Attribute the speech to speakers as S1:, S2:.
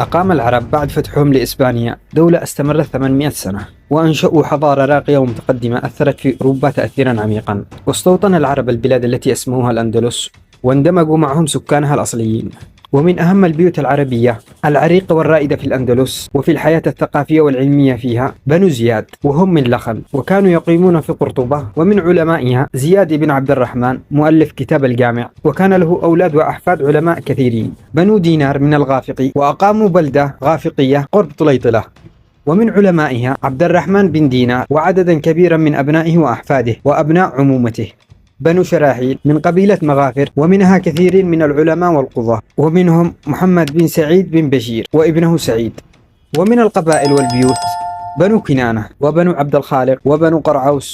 S1: أقام العرب بعد فتحهم لإسبانيا دولة استمرت 800 سنة، وأنشأوا حضارة راقية ومتقدمة أثرت في أوروبا تأثيرا عميقا. واستوطن العرب البلاد التي أسموها الأندلس، واندمجوا معهم سكانها الأصليين. ومن أهم البيوت العربية العريقة والرائدة في الأندلس وفي الحياة الثقافية والعلمية فيها بنو زياد، وهم من لخم، وكانوا يقيمون في قرطبة. ومن علمائها زياد بن عبد الرحمن مؤلف كتاب الجامع، وكان له أولاد وأحفاد علماء كثيرين. بنو دينار من الغافقي، وأقاموا بلدة غافقية قرب طليطلة. ومن علمائها عبد الرحمن بن دينار وعددا كبيرا من أبنائه وأحفاده وأبناء عمومته. بنو شراحيل من قبيلة مغافر، ومنها كثير من العلماء والقضاة، ومنهم محمد بن سعيد بن بشير وابنه سعيد. ومن القبائل والبيوت بنو كنانة وبنو عبد الخالق وبنو قرعوس